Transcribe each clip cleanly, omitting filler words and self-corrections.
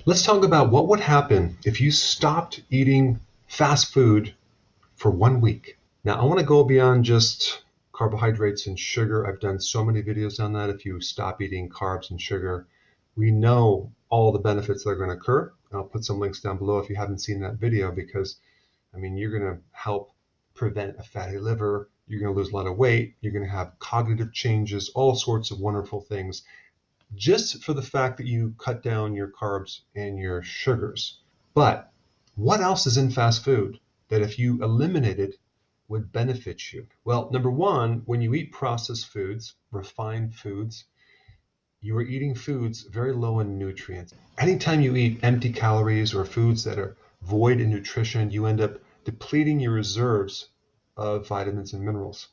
Let's talk about what would happen if you stopped eating fast food for 1 week. Now, I want to go beyond just carbohydrates and sugar. I've done so many videos on that. If you stop eating carbs and sugar, we know all the benefits that are going to occur. I'll put some links down below if you haven't seen that video, because you're going to help prevent a fatty liver. You're going to lose a lot of weight. You're going to have cognitive changes, all sorts of wonderful things, just for the fact that you cut down your carbs and your sugars. But what else is in fast food that if you eliminated would benefit you? Well, number one, when you eat processed foods, refined foods, you are eating foods very low in nutrients. Anytime you eat empty calories or foods that are void in nutrition, you end up depleting your reserves of vitamins and minerals,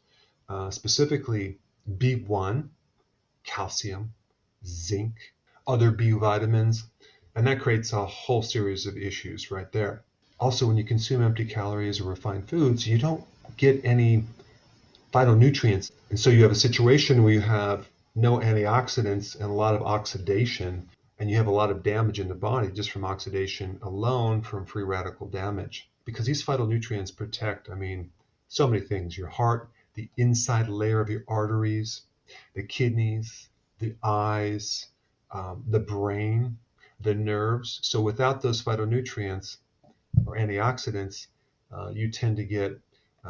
specifically B1, calcium, zinc, other B vitamins, and that creates a whole series of issues right there. Also, when you consume empty calories or refined foods, you don't get any phytonutrients. And so you have a situation where you have no antioxidants and a lot of oxidation, and you have a lot of damage in the body just from oxidation alone from free radical damage. Because these phytonutrients protect, so many things: your heart, the inside layer of your arteries, the kidneys, the eyes, the brain, the nerves. So without those phytonutrients or antioxidants, you tend to get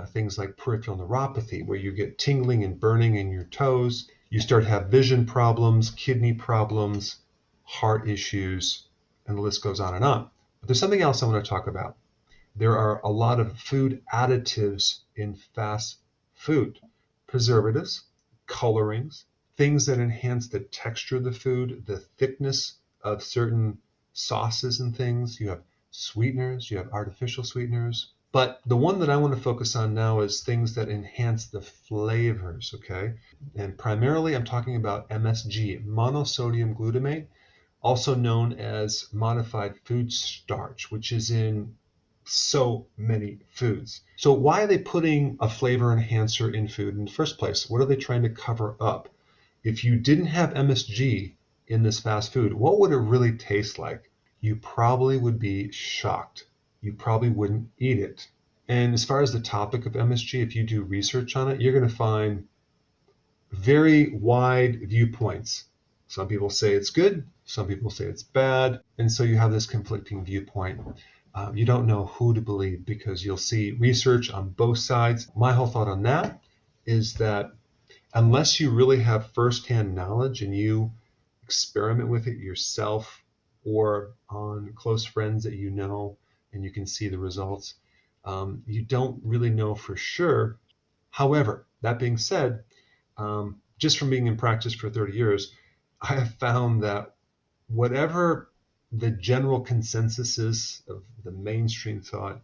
things like peripheral neuropathy, where you get tingling and burning in your toes. You start to have vision problems, kidney problems, heart issues, and the list goes on and on. But there's something else I want to talk about. There are a lot of food additives in fast food: preservatives, colorings, things that enhance the texture of the food, the thickness of certain sauces and things. You have sweeteners, you have artificial sweeteners. But the one that I want to focus on now is things that enhance the flavors, okay? And primarily I'm talking about MSG, monosodium glutamate, also known as modified food starch, which is in so many foods. So why are they putting a flavor enhancer in food in the first place? What are they trying to cover up? If you didn't have MSG in this fast food, what would it really taste like? You probably would be shocked. You probably wouldn't eat it. And as far as the topic of MSG, if you do research on it, you're going to find very wide viewpoints. Some people say it's good, some people say it's bad, and so you have this conflicting viewpoint. You don't know who to believe because you'll see research on both sides. My whole thought on that is that unless you really have firsthand knowledge and you experiment with it yourself or on close friends that you know and you can see the results, you don't really know for sure. However, that being said, just from being in practice for 30 years, I have found that whatever the general consensus is of the mainstream thought,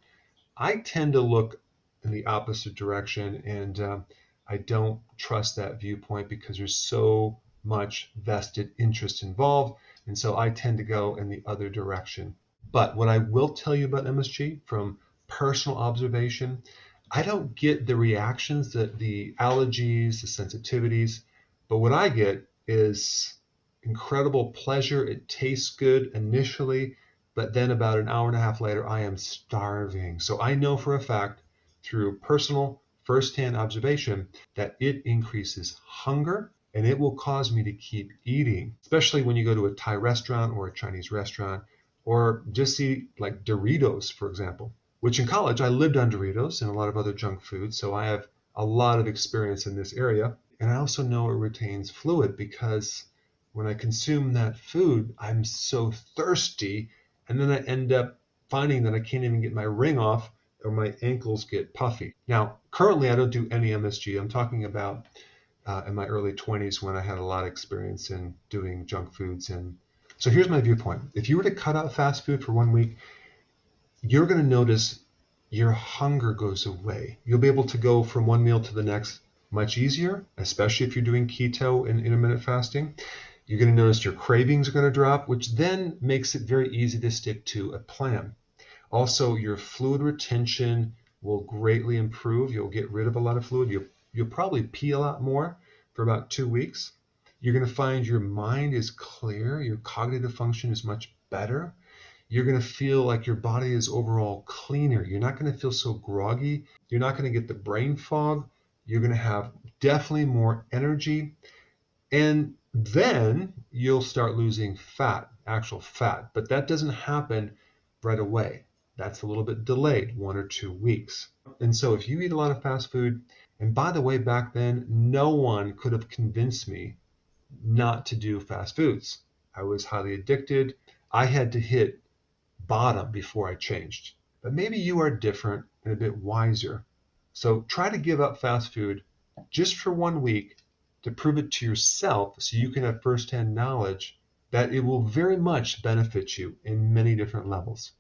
I tend to look in the opposite direction, and I don't trust that viewpoint because there's so much vested interest involved, and so I tend to go in the other direction. But what I will tell you about MSG from personal observation, I don't get the reactions, the allergies, the sensitivities, but what I get is incredible pleasure. It tastes good initially, but then about an hour and a half later, I am starving. So I know for a fact through personal firsthand observation that it increases hunger and it will cause me to keep eating, especially when you go to a Thai restaurant or a Chinese restaurant or just eat like Doritos, for example, which in college I lived on Doritos and a lot of other junk foods. So I have a lot of experience in this area. And I also know it retains fluid because when I consume that food, I'm so thirsty, and then I end up finding that I can't even get my ring off or my ankles get puffy. Now, currently I don't do any MSG. I'm talking about in my early 20s when I had a lot of experience in doing junk foods. And so here's my viewpoint. If you were to cut out fast food for 1 week, you're going to notice your hunger goes away. You'll be able to go from one meal to the next much easier, especially if you're doing keto and intermittent fasting. You're going to notice your cravings are going to drop, which then makes it very easy to stick to a plan. Also, your fluid retention will greatly improve. You'll get rid of a lot of fluid. You'll probably pee a lot more for about 2 weeks. You're going to find your mind is clear. Your cognitive function is much better. You're going to feel like your body is overall cleaner. You're not going to feel so groggy. You're not going to get the brain fog. You're going to have definitely more energy. And then you'll start losing fat, actual fat. But that doesn't happen right away. That's a little bit delayed, 1 or 2 weeks. And so if you eat a lot of fast food, and by the way, back then, no one could have convinced me not to do fast foods. I was highly addicted. I had to hit bottom before I changed. But maybe you are different and a bit wiser. So try to give up fast food just for 1 week to prove it to yourself so you can have firsthand knowledge that it will very much benefit you in many different levels.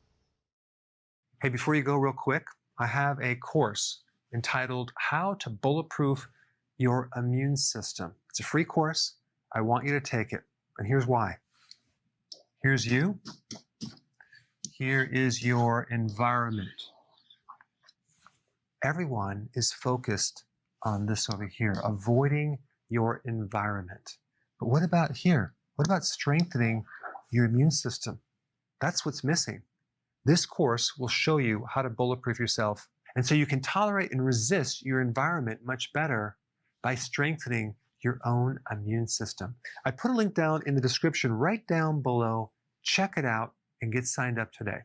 Hey, before you go real quick, I have a course entitled How to Bulletproof Your Immune System. It's a free course. I want you to take it. And here's why. Here's you. Here is your environment. Everyone is focused on this over here, avoiding your environment. But what about here? What about strengthening your immune system? That's what's missing. This course will show you how to bulletproof yourself, and so you can tolerate and resist your environment much better by strengthening your own immune system. I put a link down in the description right down below. Check it out and get signed up today.